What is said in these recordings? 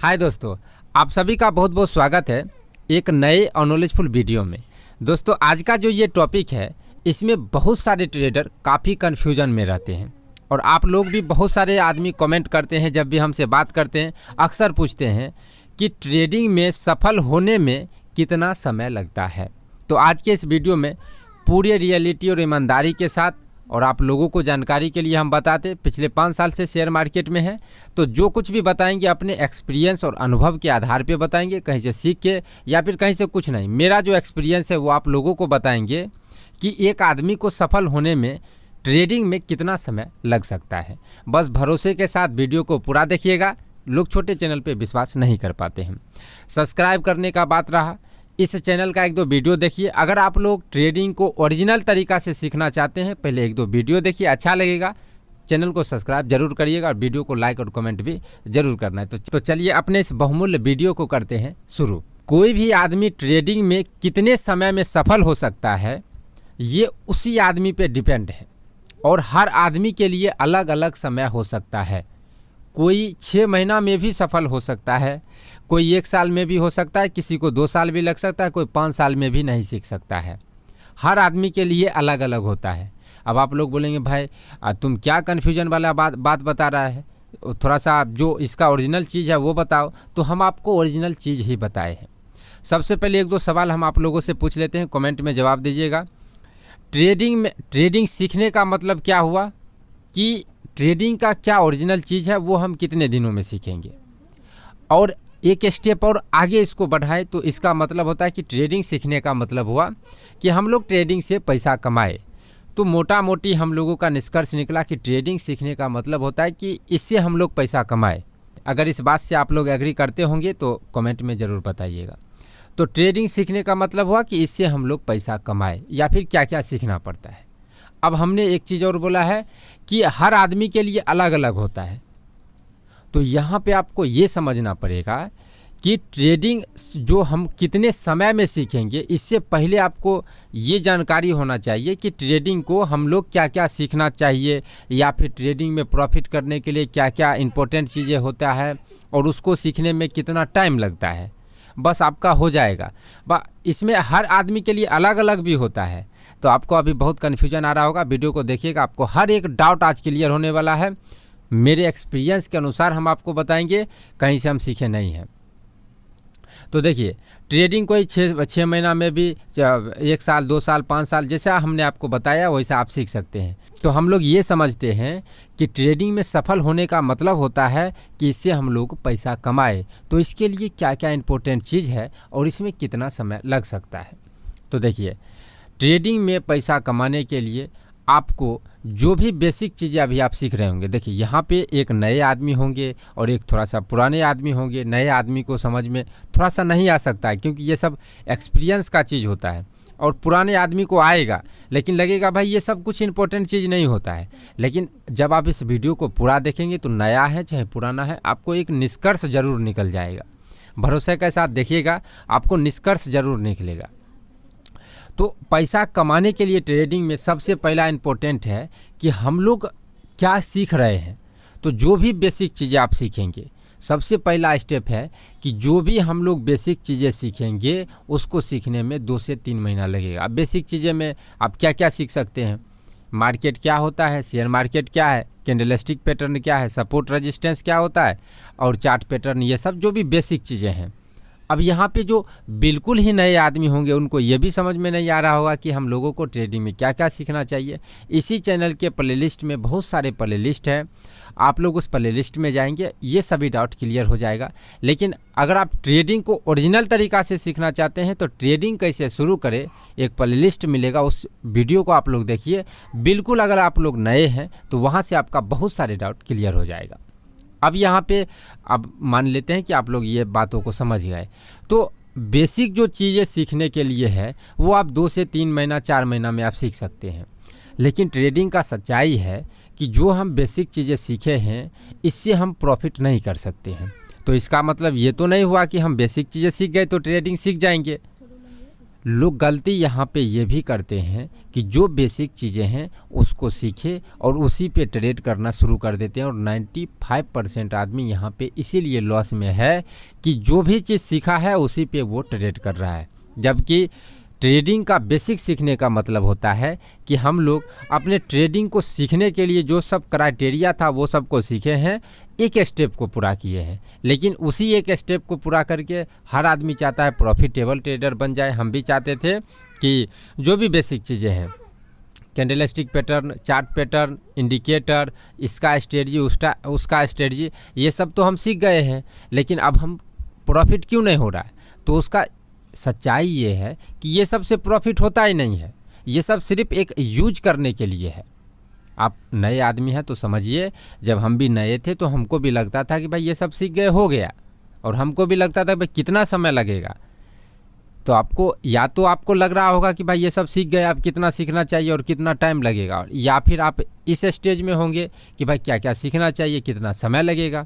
हाय दोस्तों, आप सभी का बहुत बहुत स्वागत है एक नए और नॉलेजफुल वीडियो में। दोस्तों, आज का जो ये टॉपिक है इसमें बहुत सारे ट्रेडर काफ़ी कन्फ्यूजन में रहते हैं और आप लोग भी बहुत सारे आदमी कमेंट करते हैं, जब भी हमसे बात करते हैं अक्सर पूछते हैं कि ट्रेडिंग में सफल होने में कितना समय लगता है। तो आज के इस वीडियो में पूरे रियलिटी और ईमानदारी के साथ और आप लोगों को जानकारी के लिए हम बताते पिछले 5 साल से शेयर मार्केट में हैं, तो जो कुछ भी बताएंगे अपने एक्सपीरियंस और अनुभव के आधार पे बताएंगे, कहीं से सीख के या फिर कहीं से कुछ नहीं। मेरा जो एक्सपीरियंस है वो आप लोगों को बताएंगे कि एक आदमी को सफल होने में ट्रेडिंग में कितना समय लग सकता है। बस भरोसे के साथ वीडियो को पूरा देखिएगा। लोग छोटे चैनल पर विश्वास नहीं कर पाते हैं। सब्सक्राइब करने का बात रहा, इस चैनल का 1-2 वीडियो देखिए। अगर आप लोग ट्रेडिंग को ओरिजिनल तरीका से सीखना चाहते हैं, पहले 1-2 वीडियो देखिए, अच्छा लगेगा। चैनल को सब्सक्राइब जरूर करिएगा और वीडियो को लाइक और कमेंट भी जरूर करना है। तो चलिए अपने इस बहुमूल्य वीडियो को करते हैं शुरू। कोई भी आदमी ट्रेडिंग में कितने समय में सफल हो सकता है ये उसी आदमी पे डिपेंड है और हर आदमी के लिए अलग अलग समय हो सकता है। कोई 6 महीना में भी सफल हो सकता है, कोई 1 साल में भी हो सकता है, किसी को 2 साल भी लग सकता है, कोई 5 साल में भी नहीं सीख सकता है। हर आदमी के लिए अलग अलग होता है। अब आप लोग बोलेंगे भाई तुम क्या कन्फ्यूजन वाला बात बता रहा है, थोड़ा सा जो इसका ओरिजिनल चीज़ है वो बताओ। तो हम आपको ओरिजिनल चीज़ ही बताए हैं। सबसे पहले 1-2 सवाल हम आप लोगों से पूछ लेते हैं, कमेंट में जवाब दीजिएगा। ट्रेडिंग सीखने का मतलब क्या हुआ कि ट्रेडिंग का क्या ओरिजिनल चीज़ है वो हम कितने दिनों में सीखेंगे। और एक स्टेप और आगे इसको बढ़ाए तो इसका मतलब होता है कि ट्रेडिंग सीखने का मतलब हुआ कि हम लोग ट्रेडिंग से पैसा कमाए। तो मोटा मोटी हम लोगों का निष्कर्ष निकला कि ट्रेडिंग सीखने का मतलब होता है कि इससे हम लोग पैसा कमाए। अगर इस बात से आप लोग एग्री करते होंगे तो कमेंट में ज़रूर बताइएगा। तो ट्रेडिंग सीखने का मतलब हुआ कि इससे हम लोग पैसा कमाए, या फिर क्या क्या सीखना पड़ता है। अब हमने एक चीज़ और बोला है कि हर आदमी के लिए अलग अलग होता है। तो यहाँ पे आपको ये समझना पड़ेगा कि ट्रेडिंग जो हम कितने समय में सीखेंगे, इससे पहले आपको ये जानकारी होना चाहिए कि ट्रेडिंग को हम लोग क्या क्या सीखना चाहिए, या फिर ट्रेडिंग में प्रॉफिट करने के लिए क्या क्या इंपॉर्टेंट चीज़ें होता है और उसको सीखने में कितना टाइम लगता है। बस आपका हो जाएगा। इसमें हर आदमी के लिए अलग अलग भी होता है। तो आपको अभी बहुत कन्फ्यूजन आ रहा होगा, वीडियो को देखिएगा, आपको हर एक डाउट आज क्लियर होने वाला है। मेरे एक्सपीरियंस के अनुसार हम आपको बताएंगे, कहीं से हम सीखे नहीं हैं। तो देखिए, ट्रेडिंग कोई 6 महीना में भी 1 साल 2 साल 5 साल जैसा हमने आपको बताया वैसा आप सीख सकते हैं। तो हम लोग ये समझते हैं कि ट्रेडिंग में सफल होने का मतलब होता है कि इससे हम लोग पैसा कमाए। तो इसके लिए क्या क्या इंपॉर्टेंट चीज़ है और इसमें कितना समय लग सकता है। तो देखिए, ट्रेडिंग में पैसा कमाने के लिए आपको जो भी बेसिक चीज़ें अभी आप सीख रहे होंगे, देखिए यहाँ पे एक नए आदमी होंगे और एक थोड़ा सा पुराने आदमी होंगे। नए आदमी को समझ में थोड़ा सा नहीं आ सकता है क्योंकि ये सब एक्सपीरियंस का चीज़ होता है, और पुराने आदमी को आएगा लेकिन लगेगा भाई ये सब कुछ इंपॉर्टेंट चीज़ नहीं होता है। लेकिन जब आप इस वीडियो को पूरा देखेंगे तो नया है चाहे पुराना है, आपको एक निष्कर्ष ज़रूर निकल जाएगा। भरोसे के साथ देखिएगा, आपको निष्कर्ष ज़रूर निकलेगा। तो पैसा कमाने के लिए ट्रेडिंग में सबसे पहला इम्पोर्टेंट है कि हम लोग क्या सीख रहे हैं। तो जो भी बेसिक चीज़ें आप सीखेंगे, सबसे पहला स्टेप है कि जो भी हम लोग बेसिक चीज़ें सीखेंगे उसको सीखने में 2 से 3 महीना लगेगा। अब बेसिक चीज़ें में आप क्या क्या सीख सकते हैं, मार्केट क्या होता है, शेयर मार्केट क्या है, कैंडलस्टिक पैटर्न क्या है, सपोर्ट रेजिस्टेंस क्या होता है, और चार्ट पैटर्न, ये सब जो भी बेसिक चीज़ें हैं। अब यहाँ पे जो बिल्कुल ही नए आदमी होंगे उनको ये भी समझ में नहीं आ रहा होगा कि हम लोगों को ट्रेडिंग में क्या क्या सीखना चाहिए। इसी चैनल के प्लेलिस्ट में बहुत सारे प्लेलिस्ट हैं, आप लोग उस प्लेलिस्ट में जाएंगे, ये सभी डाउट क्लियर हो जाएगा। लेकिन अगर आप ट्रेडिंग को ओरिजिनल तरीक़ा से सीखना चाहते हैं तो ट्रेडिंग कैसे शुरू करें एक प्लेलिस्ट मिलेगा, उस वीडियो को आप लोग देखिए। बिल्कुल अगर आप लोग नए हैं तो वहाँ से आपका बहुत सारे डाउट क्लियर हो जाएगा। अब यहाँ पे अब मान लेते हैं कि आप लोग ये बातों को समझ गए। तो बेसिक जो चीज़ें सीखने के लिए है वो आप 2 से 3 महीना 4 महीना में आप सीख सकते हैं। लेकिन ट्रेडिंग का सच्चाई है कि जो हम बेसिक चीज़ें सीखे हैं इससे हम प्रॉफिट नहीं कर सकते हैं। तो इसका मतलब ये तो नहीं हुआ कि हम बेसिक चीज़ें सीख गए तो ट्रेडिंग सीख जाएंगे। लोग गलती यहाँ पे ये भी करते हैं कि जो बेसिक चीज़ें हैं उसको सीखे और उसी पे ट्रेड करना शुरू कर देते हैं, और 95% आदमी यहाँ पे इसीलिए लॉस में है कि जो भी चीज़ सीखा है उसी पे वो ट्रेड कर रहा है। जबकि ट्रेडिंग का बेसिक सीखने का मतलब होता है कि हम लोग अपने ट्रेडिंग को सीखने के लिए जो सब क्राइटेरिया था वो सब को सीखे हैं, एक स्टेप को पूरा किए हैं। लेकिन उसी एक स्टेप को पूरा करके हर आदमी चाहता है प्रॉफिटेबल ट्रेडर बन जाए। हम भी चाहते थे कि जो भी बेसिक चीज़ें हैं, candlestick pattern, chart pattern, indicator, इसका स्ट्रेटजी, उसका स्ट्रेटजी, ये सब तो हम सीख गए हैं, लेकिन अब हम प्रॉफिट क्यों नहीं हो रहा है? तो उसका सच्चाई ये है कि ये सब से प्रॉफिट होता ही नहीं है। ये सब सिर्फ एक यूज करने के लिए है। आप नए आदमी हैं तो समझिए, जब हम भी नए थे तो हमको भी लगता था कि भाई ये सब सीख गए हो गया, और हमको भी लगता था भाई कितना समय लगेगा। तो आपको लग रहा होगा कि भाई ये सब सीख गए, अब कितना सीखना चाहिए और कितना टाइम लगेगा, या फिर आप इस स्टेज में होंगे कि भाई क्या क्या सीखना चाहिए, कितना समय लगेगा।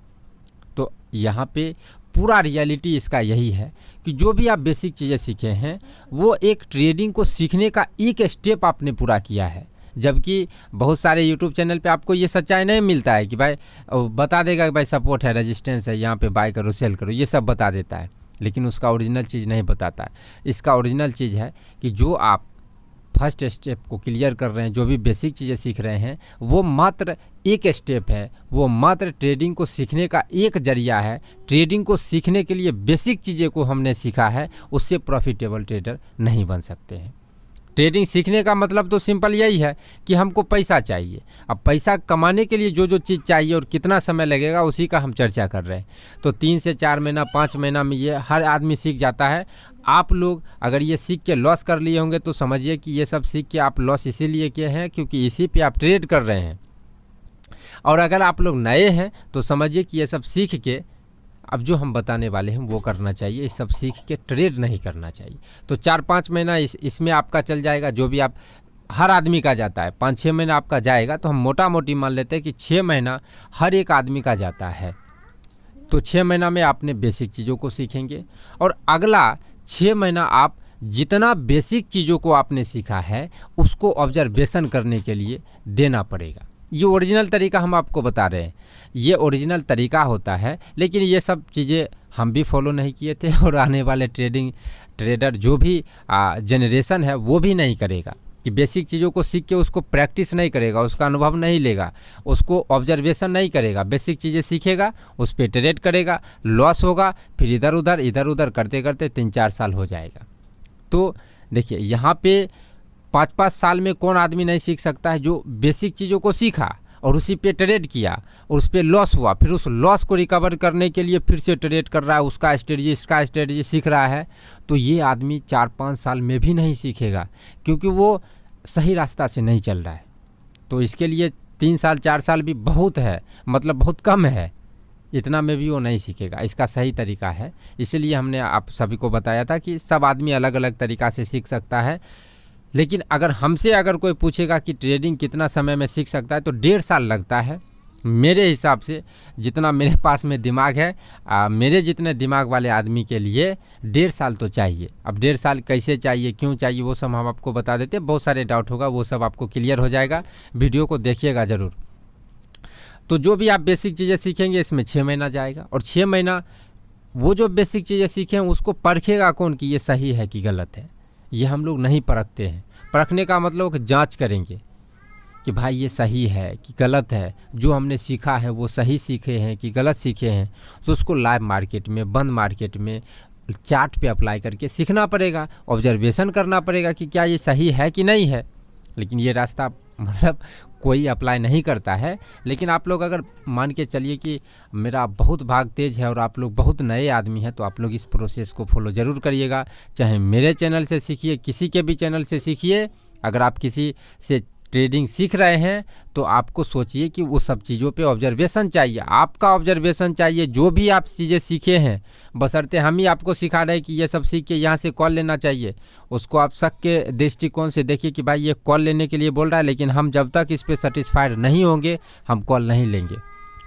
तो यहाँ पे पूरा रियलिटी इसका यही है कि जो भी आप बेसिक चीज़ें सीखे हैं वो एक ट्रेडिंग को सीखने का एक स्टेप आपने पूरा किया है। जबकि बहुत सारे यूट्यूब चैनल पे आपको ये सच्चाई नहीं मिलता है कि भाई बता देगा कि भाई सपोर्ट है, रेजिस्टेंस है, यहाँ पे बाय करो, सेल करो, ये सब बता देता है, लेकिन उसका ओरिजिनल चीज़ नहीं बताता है। इसका ओरिजिनल चीज़ है कि जो आप फर्स्ट स्टेप को क्लियर कर रहे हैं, जो भी बेसिक चीज़ें सीख रहे हैं, वो मात्र एक स्टेप है, वो मात्र ट्रेडिंग को सीखने का एक जरिया है। ट्रेडिंग को सीखने के लिए बेसिक चीज़ें को हमने सीखा है, उससे प्रॉफिटेबल ट्रेडर नहीं बन सकते हैं। ट्रेडिंग सीखने का मतलब तो सिंपल यही है कि हमको पैसा चाहिए। अब पैसा कमाने के लिए जो जो चीज़ चाहिए और कितना समय लगेगा उसी का हम चर्चा कर रहे हैं। तो 3 से 4 महीना 5 महीना में ये हर आदमी सीख जाता है। आप लोग अगर ये सीख के लॉस कर लिए होंगे तो समझिए कि ये सब सीख के आप लॉस इसीलिए किए हैं क्योंकि इसी पे आप ट्रेड कर रहे हैं। और अगर आप लोग नए हैं तो समझिए कि ये सब सीख के अब जो हम बताने वाले हैं वो करना चाहिए। ये सब सीख के ट्रेड नहीं करना चाहिए। तो 4-5 महीना इसमें आपका चल जाएगा, जो भी आप हर आदमी का जाता है। 5-6 महीना आपका जाएगा, तो हम मोटा मोटी मान लेते हैं कि 6 महीना हर एक आदमी का जाता है। तो 6 महीना में आपने बेसिक चीज़ों को सीखेंगे, और अगला 6 महीना आप जितना बेसिक चीज़ों को आपने सीखा है उसको ऑब्जर्वेशन करने के लिए देना पड़ेगा। ये ओरिजिनल तरीका हम आपको बता रहे हैं, ये ओरिजिनल तरीका होता है। लेकिन ये सब चीज़ें हम भी फॉलो नहीं किए थे, और आने वाले ट्रेडर जो भी जनरेशन है वो भी नहीं करेगा कि बेसिक चीज़ों को सीख के उसको प्रैक्टिस नहीं करेगा, उसका अनुभव नहीं लेगा, उसको ऑब्जर्वेशन नहीं करेगा। बेसिक चीज़ें सीखेगा, उस पर ट्रेड करेगा, लॉस होगा, फिर इधर उधर करते करते 3-4 साल हो जाएगा। तो देखिए यहाँ पे 5-5 साल में कौन आदमी नहीं सीख सकता है, जो बेसिक चीज़ों को सीखा और उसी पे ट्रेड किया और उस पे लॉस हुआ, फिर उस लॉस को रिकवर करने के लिए फिर से ट्रेड कर रहा है, उसका स्ट्रेटजी इसका स्ट्रेटजी सीख रहा है। तो ये आदमी 4-5 साल में भी नहीं सीखेगा, क्योंकि वो सही रास्ता से नहीं चल रहा है। तो इसके लिए 3 साल 4 साल भी बहुत है, मतलब बहुत कम है, इतना में भी वो नहीं सीखेगा। इसका सही तरीका है, इसलिए हमने आप सभी को बताया था कि सब आदमी अलग अलग तरीक़ा से सीख सकता है। लेकिन अगर हमसे अगर कोई पूछेगा कि ट्रेडिंग कितना समय में सीख सकता है, तो 1.5 साल लगता है मेरे हिसाब से। जितना मेरे पास में दिमाग है, मेरे जितने दिमाग वाले आदमी के लिए 1.5 साल तो चाहिए। अब 1.5 साल कैसे चाहिए, क्यों चाहिए, वो सब हम आपको बता देते हैं। बहुत सारे डाउट होगा, वो सब आपको क्लियर हो जाएगा, वीडियो को देखिएगा ज़रूर। तो जो भी आप बेसिक चीज़ें सीखेंगे इसमें 6 महीना जाएगा, और 6 महीना वो जो बेसिक चीज़ें सीखें उसको परखेगा कौन कि ये सही है कि गलत है। ये हम लोग नहीं परखते हैं। परखने का मतलब कि जांच करेंगे कि भाई ये सही है कि गलत है, जो हमने सीखा है वो सही सीखे हैं कि गलत सीखे हैं। तो उसको लाइव मार्केट में, बंद मार्केट में, चार्ट पे अप्लाई करके सीखना पड़ेगा, ऑब्जर्वेशन करना पड़ेगा कि क्या ये सही है कि नहीं है। लेकिन ये रास्ता मतलब कोई अप्लाई नहीं करता है। लेकिन आप लोग अगर मान के चलिए कि मेरा बहुत भाग तेज है और आप लोग बहुत नए आदमी हैं, तो आप लोग इस प्रोसेस को फॉलो ज़रूर करिएगा। चाहे मेरे चैनल से सीखिए, किसी के भी चैनल से सीखिए। अगर आप किसी से ट्रेडिंग सीख रहे हैं तो आपको सोचिए कि वो सब चीज़ों पे ऑब्जर्वेशन चाहिए, आपका ऑब्जर्वेशन चाहिए। जो भी आप चीज़ें सीखे हैं, बशर्ते हम ही आपको सिखा रहे हैं कि ये सब सीख के यहाँ से कॉल लेना चाहिए, उसको आप शक के दृष्टिकोण से देखिए कि भाई ये कॉल लेने के लिए बोल रहा है, लेकिन हम जब तक इस पर सेटिस्फाइड नहीं होंगे हम कॉल नहीं लेंगे।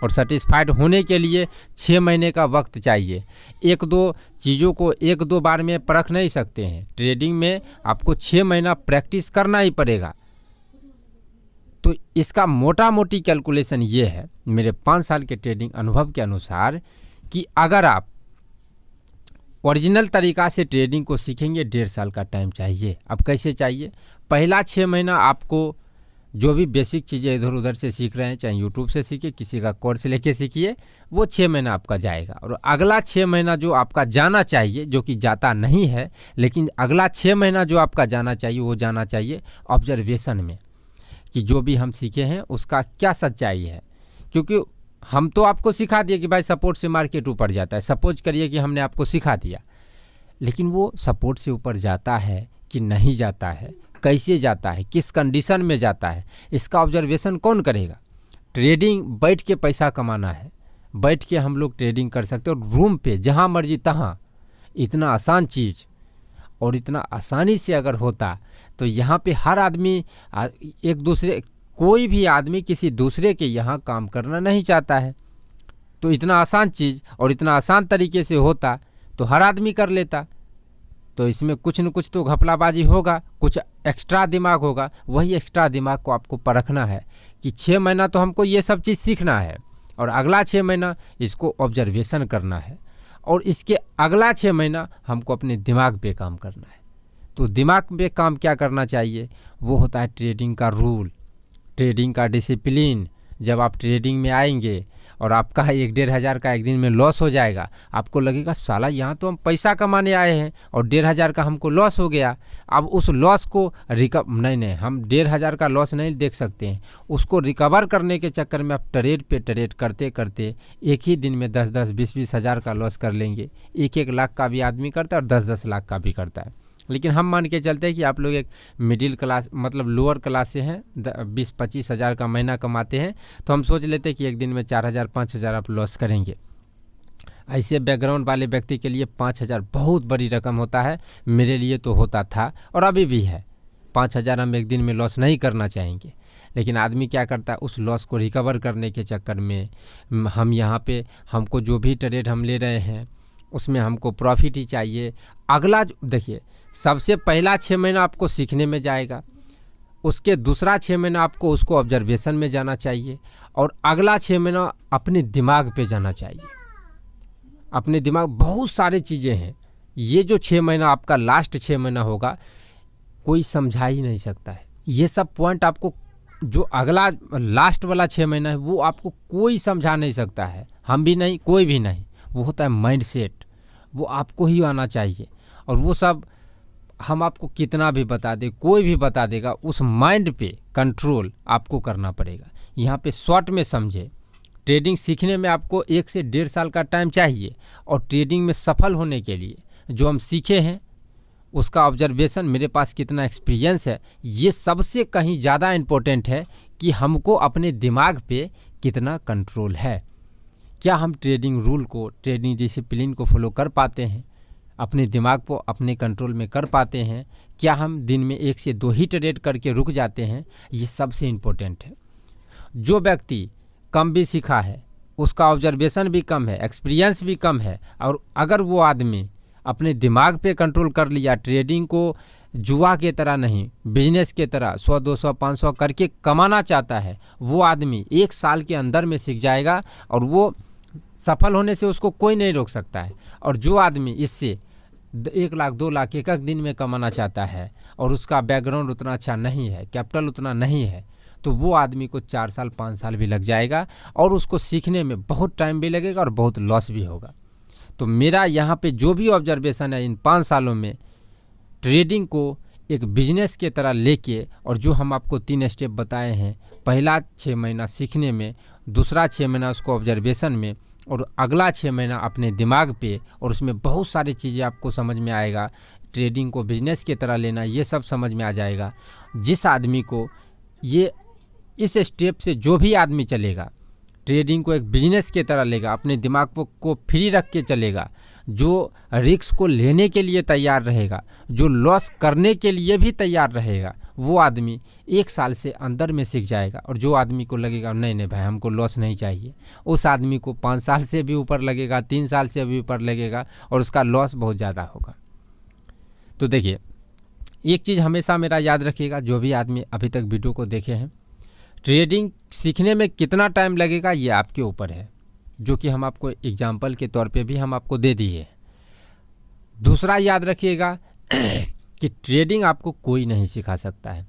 और सेटिस्फाइड होने के लिए 6 महीने का वक्त चाहिए। एक दो चीज़ों को एक दो बार में परख नहीं सकते हैं। ट्रेडिंग में आपको 6 महीना प्रैक्टिस करना ही पड़ेगा। तो इसका मोटा मोटी कैलकुलेशन ये है मेरे 5 साल के ट्रेडिंग अनुभव के अनुसार कि अगर आप ओरिजिनल तरीक़ा से ट्रेडिंग को सीखेंगे 1.5 साल का टाइम चाहिए। अब कैसे चाहिए? पहला 6 महीना आपको जो भी बेसिक चीज़ें इधर उधर से सीख रहे हैं, चाहे यूट्यूब से सीखिए, किसी का कोर्स लेके सीखिए, वो 6 महीना आपका जाएगा। और अगला 6 महीना जो आपका जाना चाहिए, जो कि जाता नहीं है, लेकिन अगला 6 महीना जो आपका जाना चाहिए वो जाना चाहिए ऑब्जर्वेशन में कि जो भी हम सीखे हैं उसका क्या सच्चाई है। क्योंकि हम तो आपको सिखा दिए कि भाई सपोर्ट से मार्केट ऊपर जाता है, सपोज करिए कि हमने आपको सिखा दिया, लेकिन वो सपोर्ट से ऊपर जाता है कि नहीं जाता है, कैसे जाता है, किस कंडीशन में जाता है, इसका ऑब्जर्वेशन कौन करेगा? ट्रेडिंग बैठ के पैसा कमाना है, बैठ के हम लोग ट्रेडिंग कर सकते हैं और रूम पे जहाँ मर्जी तहाँ। इतना आसान चीज़ और इतना आसानी से अगर होता तो यहाँ पे हर आदमी एक दूसरे, कोई भी आदमी किसी दूसरे के यहाँ काम करना नहीं चाहता है। तो इतना आसान चीज़ और इतना आसान तरीके से होता तो हर आदमी कर लेता। तो इसमें कुछ न कुछ तो घपलाबाजी होगा, कुछ एक्स्ट्रा दिमाग होगा। वही एक्स्ट्रा दिमाग को आपको परखना है कि 6 महीना तो हमको ये सब चीज़ सीखना है और अगला 6 महीना इसको ऑब्जर्वेशन करना है और इसके अगला 6 महीना हमको अपने दिमाग पे काम करना है। तो दिमाग पे काम क्या करना चाहिए? वो होता है ट्रेडिंग का रूल, ट्रेडिंग का डिसिप्लिन। जब आप ट्रेडिंग में आएंगे और आपका 1-1.5 हज़ार का एक दिन में लॉस हो जाएगा, आपको लगेगा साला यहाँ तो हम पैसा कमाने आए हैं और 1.5 हज़ार का हमको लॉस हो गया। अब उस लॉस को नहीं, हम 1.5 हज़ार का लॉस नहीं देख सकते हैं। उसको रिकवर करने के चक्कर में आप ट्रेड पे ट्रेड करते करते एक ही दिन में 10-10, 20-20 हज़ार का लॉस कर लेंगे। 1-1 लाख का भी आदमी करता है और 10-10 लाख का भी करता है। लेकिन हम मान के चलते हैं कि आप लोग एक मिडिल क्लास मतलब लोअर क्लास से हैं, 20-25 हज़ार का महीना कमाते हैं, तो हम सोच लेते हैं कि एक दिन में 4 हज़ार 5 हज़ार आप लॉस करेंगे। ऐसे बैकग्राउंड वाले व्यक्ति के लिए 5 हज़ार बहुत बड़ी रकम होता है। मेरे लिए तो होता था और अभी भी है। 5 हज़ार हम एक दिन में लॉस नहीं करना चाहेंगे, लेकिन आदमी क्या करता है, उस लॉस को रिकवर करने के चक्कर में हम यहाँ पे हमको जो भी ट्रेड हम ले रहे हैं उसमें हमको प्रॉफिट ही चाहिए। अगला देखिए, सबसे पहला 6 महीना आपको सीखने में जाएगा, उसके दूसरा 6 महीना आपको उसको ऑब्जर्वेशन में जाना चाहिए और अगला 6 महीना अपने दिमाग पे जाना चाहिए। अपने दिमाग, बहुत सारी चीज़ें हैं। ये जो 6 महीना आपका लास्ट 6 महीना होगा, कोई समझा ही नहीं सकता है। ये सब पॉइंट आपको जो अगला लास्ट वाला 6 महीना है वो आपको कोई समझा नहीं सकता है, हम भी नहीं, कोई भी नहीं। वो होता है माइंड सेट, वो आपको ही आना चाहिए। और वो सब हम आपको कितना भी बता दे, कोई भी बता देगा, उस माइंड पे कंट्रोल आपको करना पड़ेगा। यहाँ पे शॉर्ट में समझे, ट्रेडिंग सीखने में आपको 1 से 1.5 साल का टाइम चाहिए और ट्रेडिंग में सफल होने के लिए जो हम सीखे हैं उसका ऑब्जर्वेशन, मेरे पास कितना एक्सपीरियंस है, ये सबसे कहीं ज़्यादा इम्पोर्टेंट है कि हमको अपने दिमाग पे कितना कंट्रोल है। क्या हम ट्रेडिंग रूल को, ट्रेडिंग डिसिप्लिन को फॉलो कर पाते हैं, अपने दिमाग को अपने कंट्रोल में कर पाते हैं? क्या हम दिन में 1 से 2 ही ट्रेड करके रुक जाते हैं? ये सबसे इम्पोर्टेंट है। जो व्यक्ति कम भी सीखा है, उसका ऑब्जर्वेशन भी कम है, एक्सपीरियंस भी कम है, और अगर वो आदमी अपने दिमाग पे कंट्रोल कर लिया, ट्रेडिंग को जुआ के तरह नहीं, बिजनेस के तरह 100, 200, 500 करके कमाना चाहता है, वो आदमी 1 साल के अंदर में सीख जाएगा और वो सफल होने से उसको कोई नहीं रोक सकता है। और जो आदमी इससे 1 लाख 2 लाख एक दिन में कमाना चाहता है और उसका बैकग्राउंड उतना अच्छा नहीं है, कैपिटल उतना नहीं है, तो वो आदमी को 4 साल 5 साल भी लग जाएगा और उसको सीखने में बहुत टाइम भी लगेगा और बहुत लॉस भी होगा। तो मेरा यहाँ पे जो भी ऑब्जर्वेशन है, इन 5 सालों में ट्रेडिंग को एक बिजनेस के तरह लेके, और जो हम आपको 3 स्टेप बताए हैं, पहला 6 महीना सीखने में, दूसरा 6 महीना उसको ऑब्जर्वेशन में, और अगला 6 महीना अपने दिमाग पे, और उसमें बहुत सारी चीज़ें आपको समझ में आएगा। ट्रेडिंग को बिजनेस की तरह लेना, ये सब समझ में आ जाएगा। जिस आदमी को ये इस स्टेप से जो भी आदमी चलेगा, ट्रेडिंग को एक बिजनेस की तरह लेगा, अपने दिमाग को फ्री रख के चलेगा, जो रिस्क को लेने के लिए तैयार रहेगा, जो लॉस करने के लिए भी तैयार रहेगा, वो आदमी 1 साल से अंदर में सीख जाएगा। और जो आदमी को लगेगा नहीं नहीं भाई हमको लॉस नहीं चाहिए, उस आदमी को 5 साल से भी ऊपर लगेगा, 3 साल से भी ऊपर लगेगा और उसका लॉस बहुत ज़्यादा होगा। तो देखिए एक चीज़ हमेशा मेरा याद रखिएगा, जो भी आदमी अभी तक वीडियो को देखे हैं, ट्रेडिंग सीखने में कितना टाइम लगेगा ये आपके ऊपर है, जो कि हम आपको एग्जाम्पल के तौर पे भी हम आपको दे दिए। दूसरा याद रखिएगा कि ट्रेडिंग आपको कोई नहीं सिखा सकता है।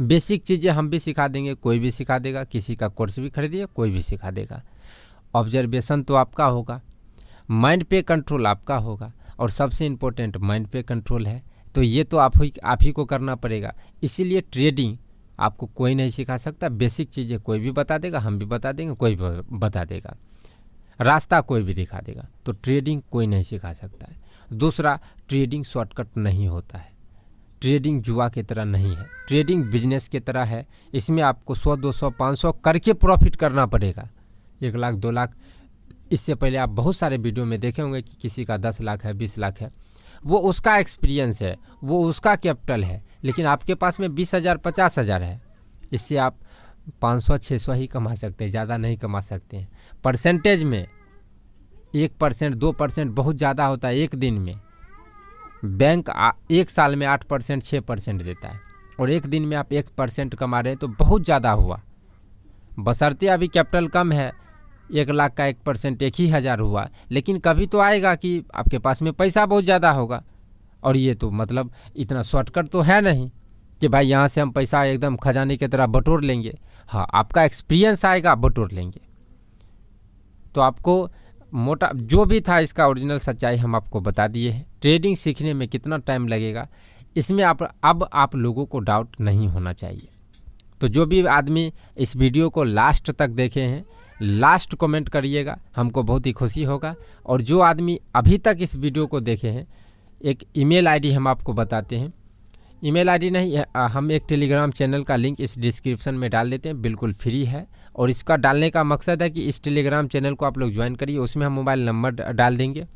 बेसिक चीज़ें हम भी सिखा देंगे, कोई भी सिखा देगा, किसी का कोर्स भी खरीदिए कोई भी सिखा देगा। ऑब्जर्वेशन तो आपका होगा, माइंड पे कंट्रोल आपका होगा, और सबसे इम्पोर्टेंट माइंड पे कंट्रोल है तो ये तो आप ही को करना पड़ेगा। इसीलिए ट्रेडिंग आपको कोई नहीं सिखा सकता। बेसिक चीज़ें कोई भी बता देगा, हम भी बता देंगे, कोई भी बता देगा, रास्ता कोई भी दिखा देगा। तो ट्रेडिंग कोई नहीं सिखा सकता है। दूसरा, ट्रेडिंग शॉर्टकट नहीं होता है, ट्रेडिंग जुआ की तरह नहीं है, ट्रेडिंग बिजनेस की तरह है। इसमें आपको 100, 200, 500 करके प्रॉफिट करना पड़ेगा। 1 लाख 2 लाख, इससे पहले आप बहुत सारे वीडियो में देखे होंगे कि किसी का 10 लाख है, 20 लाख है, वो उसका एक्सपीरियंस है, वो उसका कैपिटल है। लेकिन आपके पास में 20,000 50,000 है, इससे आप 500 600 ही कमा सकते हैं, ज़्यादा नहीं कमा सकते हैं। परसेंटेज में 1% 2% बहुत ज़्यादा होता है। एक दिन में बैंक 1 साल में 8% 6% देता है, और एक दिन में आप 1% कमा रहे हैं तो बहुत ज़्यादा हुआ। बशर्ते अभी कैपिटल कम है, 1 लाख का 1% 1,000 हुआ, लेकिन कभी तो आएगा कि आपके पास में पैसा बहुत ज़्यादा होगा। और ये तो मतलब इतना शॉर्टकट तो है नहीं कि भाई यहाँ से हम पैसा एकदम खजाने की तरह बटोर लेंगे। हाँ, आपका एक्सपीरियंस आएगा, बटोर लेंगे। तो आपको मोटा जो भी था इसका ओरिजिनल सच्चाई हम आपको बता दिए हैं। ट्रेडिंग सीखने में कितना टाइम लगेगा इसमें अब आप लोगों को डाउट नहीं होना चाहिए। तो जो भी आदमी इस वीडियो को लास्ट तक देखे हैं, लास्ट कमेंट करिएगा, हमको बहुत ही खुशी होगा। और जो आदमी अभी तक इस वीडियो को देखे हैं, एक ईमेल आईडी हम आपको बताते हैं। ईमेल आईडी नहीं, हम एक टेलीग्राम चैनल का लिंक इस डिस्क्रिप्शन में डाल देते हैं, बिल्कुल फ्री है। और इसका डालने का मकसद है कि इस टेलीग्राम चैनल को आप लोग ज्वाइन करिए, उसमें हम मोबाइल नंबर डाल देंगे।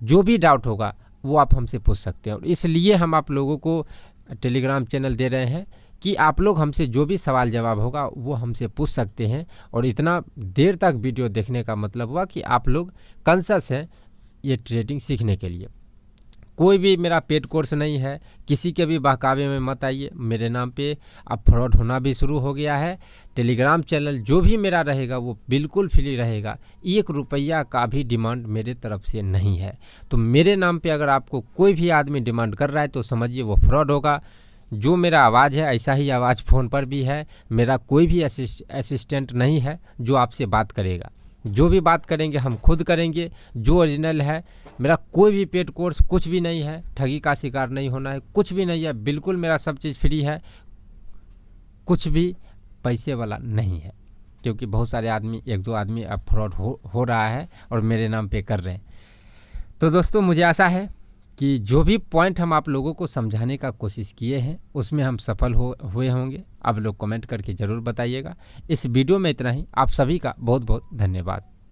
जो भी डाउट होगा वो आप हमसे पूछ सकते हैं। और इसलिए हम आप लोगों को टेलीग्राम चैनल दे रहे हैं कि आप लोग हमसे जो भी सवाल जवाब होगा वो हमसे पूछ सकते हैं। और इतना देर तक वीडियो देखने का मतलब हुआ कि आप लोग कॉन्शियस हैं ये ट्रेडिंग सीखने के लिए। कोई भी मेरा पेड कोर्स नहीं है, किसी के भी बहकावे में मत आइए। मेरे नाम पे अब फ्रॉड होना भी शुरू हो गया है। टेलीग्राम चैनल जो भी मेरा रहेगा वो बिल्कुल फ्री रहेगा, 1 रुपया का भी डिमांड मेरे तरफ से नहीं है। तो मेरे नाम पे अगर आपको कोई भी आदमी डिमांड कर रहा है तो समझिए वो फ्रॉड होगा। जो मेरा आवाज़ है ऐसा ही आवाज़ फ़ोन पर भी है। मेरा कोई भी असिस्टेंट नहीं है जो आपसे बात करेगा। जो भी बात करेंगे हम खुद करेंगे, जो ओरिजिनल है। मेरा कोई भी पेड कोर्स कुछ भी नहीं है, ठगी का शिकार नहीं होना है, कुछ भी नहीं है, बिल्कुल मेरा सब चीज़ फ्री है, कुछ भी पैसे वाला नहीं है। क्योंकि बहुत सारे आदमी, 1-2 आदमी अब फ्रॉड हो रहा है और मेरे नाम पे कर रहे हैं। तो दोस्तों मुझे आशा है कि जो भी पॉइंट हम आप लोगों को समझाने का कोशिश किए हैं उसमें हम सफल हुए होंगे। आप लोग कमेंट करके ज़रूर बताइएगा। इस वीडियो में इतना ही। आप सभी का बहुत बहुत धन्यवाद।